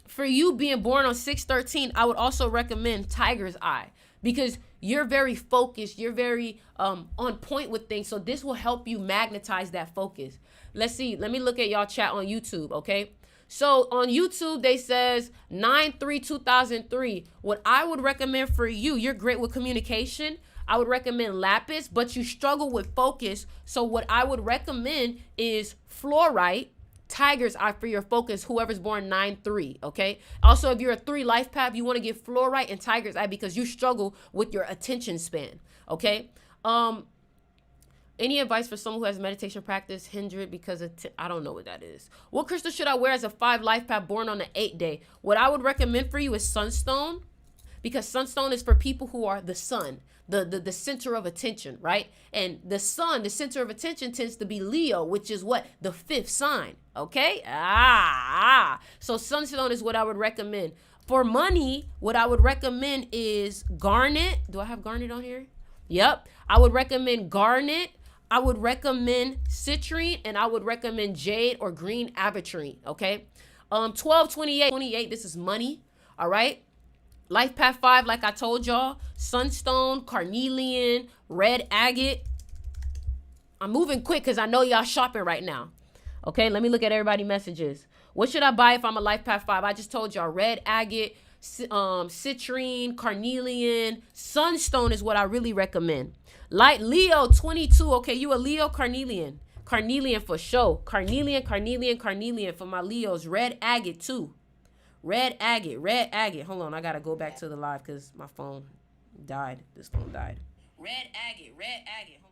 for you being born on 6/13, I would also recommend Tiger's Eye, because you're very focused, you're very on point with things. So this will help you magnetize that focus. Let's see, let me look at y'all chat on YouTube, okay? So on YouTube, they says 9/3/2003. What I would recommend for you, you're great with communication. I would recommend lapis, but you struggle with focus. So what I would recommend is fluorite, Tiger's Eye for your focus, whoever's born 9/3, okay? Also, if you're a 3 life path, you want to get fluorite and Tiger's Eye because you struggle with your attention span, okay? Any advice for someone who has meditation practice hindered because of, I don't know what that is. What crystal should I wear as a 5 life path born on the 8th day? What I would recommend for you is sunstone, because sunstone is for people who are the sun, the center of attention, right? And the sun, the center of attention tends to be Leo, which is what? The 5th sign, okay? So sunstone is what I would recommend. For money, what I would recommend is garnet. Do I have garnet on here? Yep. I would recommend garnet. I would recommend citrine, and I would recommend jade or green aventurine, okay? 12/28, this is money, all right? Life Path 5, like I told y'all, sunstone, carnelian, red agate. I'm moving quick because I know y'all shopping right now. Okay, let me look at everybody's messages. What should I buy if I'm a Life Path 5? I just told y'all red agate, citrine, carnelian, sunstone is what I really recommend. Light Leo 22. Okay, you a Leo, carnelian. Carnelian for sure. Carnelian for my Leos. Red agate too. Red agate. Hold on, I gotta go back to the live because my phone died. This phone died. Red agate. Hold on.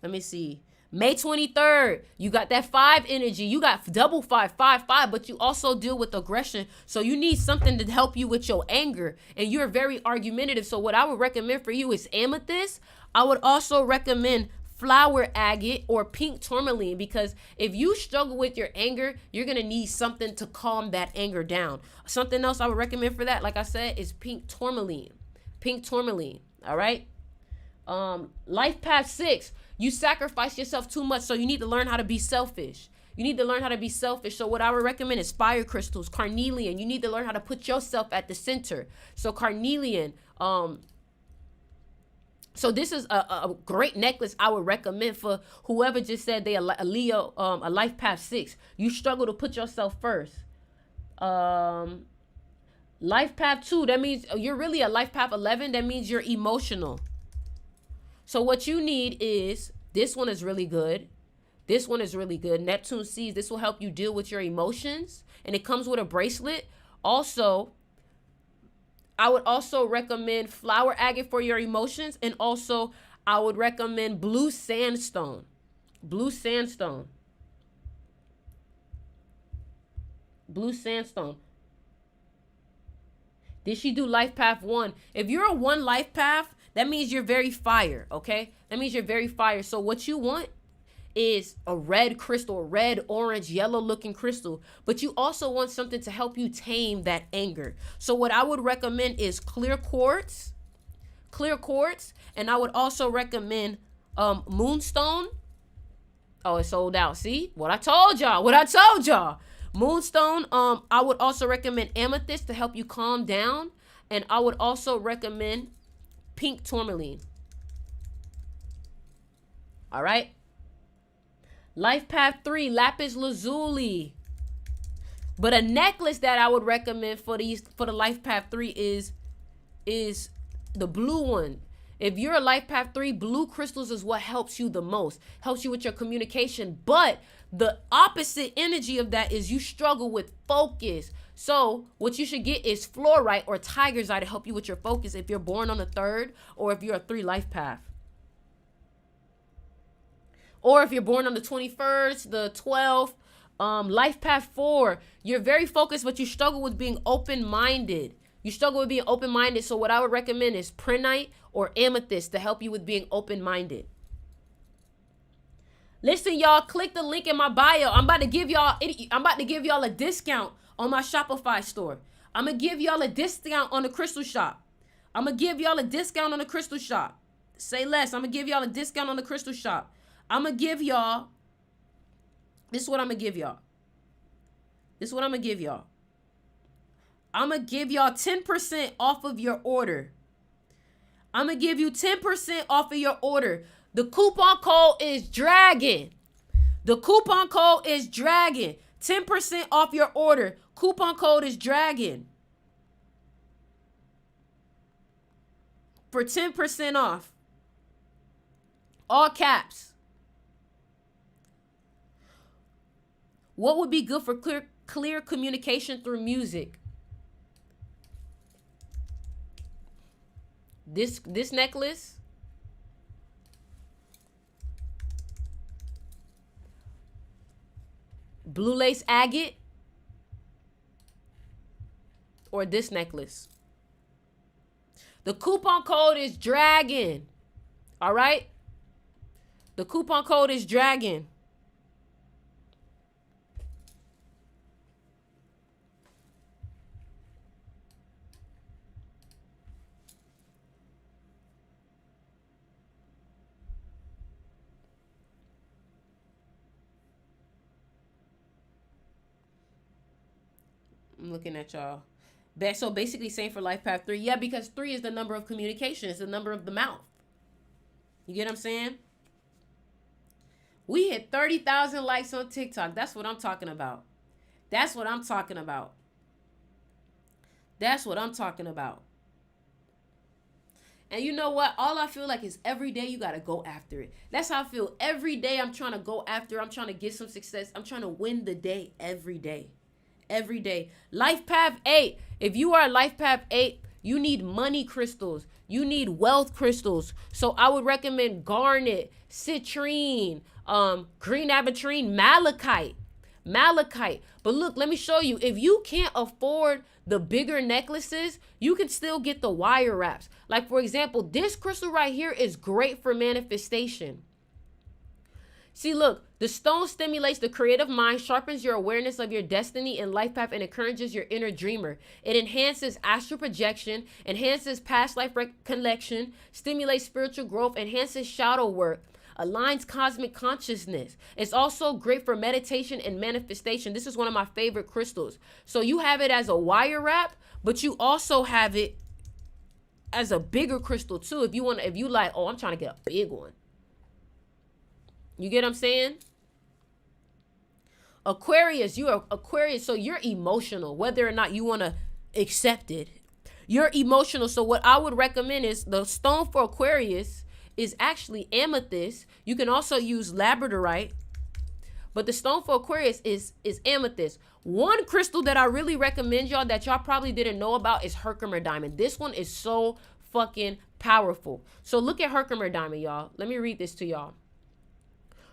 Let me see. May 23rd, you got that 5 energy. You got double 5, 5, 5, but you also deal with aggression. So you need something to help you with your anger. And you're very argumentative. So what I would recommend for you is amethyst. I would also recommend flower agate or pink tourmaline, because if you struggle with your anger, you're going to need something to calm that anger down. Something else I would recommend for that, like I said, is pink tourmaline. All right. Life Path 6, you sacrifice yourself too much, so you need to learn how to be selfish. So what I would recommend is fire crystals, carnelian. You need to learn how to put yourself at the center. So carnelian, so this is a great necklace I would recommend for whoever just said they a Leo, a Life Path 6. You struggle to put yourself first. Life Path 2, that means you're really a Life Path 11. That means you're emotional. So what you need is, this one is really good. Neptune sees, this will help you deal with your emotions. And it comes with a bracelet. Also, I would also recommend flower agate for your emotions. And also, I would recommend blue sandstone. Did she do Life Path 1? If you're a 1 Life Path, that means you're very fire, okay? So what you want is a red crystal, red, orange, yellow looking crystal. But you also want something to help you tame that anger. So what I would recommend is clear quartz. And I would also recommend moonstone. Oh, it's sold out. See? What I told y'all. Moonstone. I would also recommend amethyst to help you calm down. And I would also recommend pink tourmaline. All right. Life Path 3, lapis lazuli. But a necklace that I would recommend for the Life Path 3 is the blue one. If you're a Life Path 3, blue crystals is what helps you the most. Helps you with your communication. But the opposite energy of that is you struggle with focus. So what you should get is fluorite or tiger's eye to help you with your focus if you're born on the 3rd or if you're a 3 Life Path. Or if you're born on the 21st, the 12th, Life Path 4, you're very focused, but you struggle with being open-minded. So what I would recommend is prenite or amethyst to help you with being open-minded. Listen, y'all, click the link in my bio. I'm about to give y'all a discount on my Shopify store. I'm going to give y'all a discount on the crystal shop. Say less. I'm going to give y'all a discount on the crystal shop. I'm going to give y'all, this is what I'm going to give y'all. I'm going to give y'all 10% off of your order. I'm going to give you 10% off of your order. The coupon code is dragon. 10% off your order. Coupon code is dragon. For 10% off. All caps. What would be good for clear communication through music? This necklace. Blue lace agate. Or this necklace. The coupon code is dragon. All right? The coupon code is dragon. I'm looking at y'all. So basically same for Life Path 3. Yeah, because 3 is the number of communication. It's the number of the mouth. You get what I'm saying? We hit 30,000 likes on TikTok. That's what I'm talking about. That's what I'm talking about. That's what I'm talking about. And you know what? All I feel like is every day you got to go after it. That's how I feel. Every day I'm trying to go after. I'm trying to get some success. I'm trying to win the day every day. Every day. Life Path 8. If you are Life Path 8, you need money crystals. You need wealth crystals. So I would recommend garnet, citrine, green aventurine, malachite. Malachite. But look, let me show you. If you can't afford the bigger necklaces, you can still get the wire wraps. Like, for example, this crystal right here is great for manifestation. See, look, the stone stimulates the creative mind, sharpens your awareness of your destiny and life path, and encourages your inner dreamer. It enhances astral projection, enhances past life recollection, stimulates spiritual growth, enhances shadow work, aligns cosmic consciousness. It's also great for meditation and manifestation. This is one of my favorite crystals. So you have it as a wire wrap, but you also have it as a bigger crystal too. If you like, oh, I'm trying to get a big one. You get what I'm saying? Aquarius, you are Aquarius, so you're emotional, whether or not you want to accept it. You're emotional. So what I would recommend is the stone for Aquarius is actually amethyst. You can also use labradorite, but the stone for Aquarius is amethyst. One crystal that I really recommend y'all that y'all probably didn't know about is Herkimer diamond. This one is so fucking powerful. So look at Herkimer diamond, y'all. Let me read this to y'all.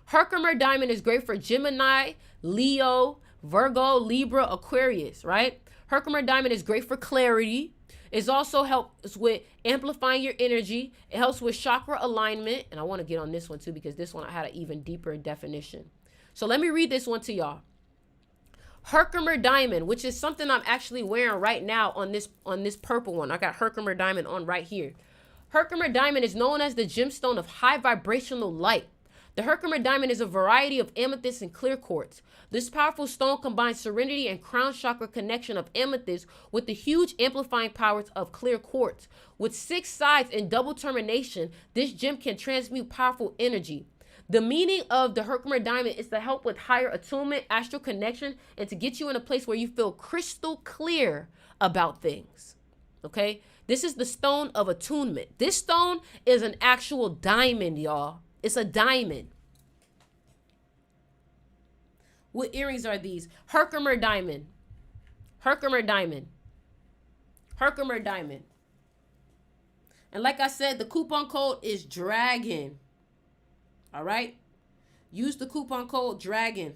Herkimer diamond is great for Gemini, Leo, Virgo, Libra, Aquarius, right? Herkimer diamond is great for clarity. It also helps with amplifying your energy. It helps with chakra alignment. And I want to get on this one too, because this one I had an even deeper definition. So let me read this one to y'all. Herkimer diamond, which is something I'm actually wearing right now on this purple one. I got Herkimer diamond on right here. Herkimer diamond is known as the gemstone of high vibrational light. The Herkimer diamond is a variety of amethyst and clear quartz. This powerful stone combines serenity and crown chakra connection of amethyst with the huge amplifying powers of clear quartz. With 6 sides and double termination, this gem can transmute powerful energy. The meaning of the Herkimer diamond is to help with higher attunement, astral connection, and to get you in a place where you feel crystal clear about things. Okay? This is the stone of attunement. This stone is an actual diamond, y'all. It's a diamond. What earrings are these? Herkimer diamond. Herkimer diamond. Herkimer diamond. And like I said, the coupon code is DRAGON. All right? Use the coupon code DRAGON.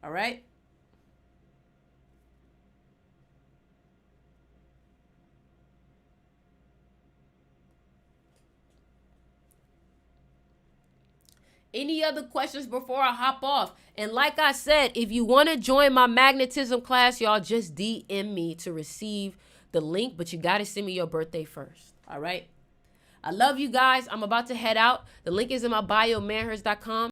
All right? Any other questions before I hop off? And like I said, if you want to join my magnetism class, y'all just DM me to receive the link, but you got to send me your birthday first. All right? I love you guys. I'm about to head out. The link is in my bio, manhurst.com.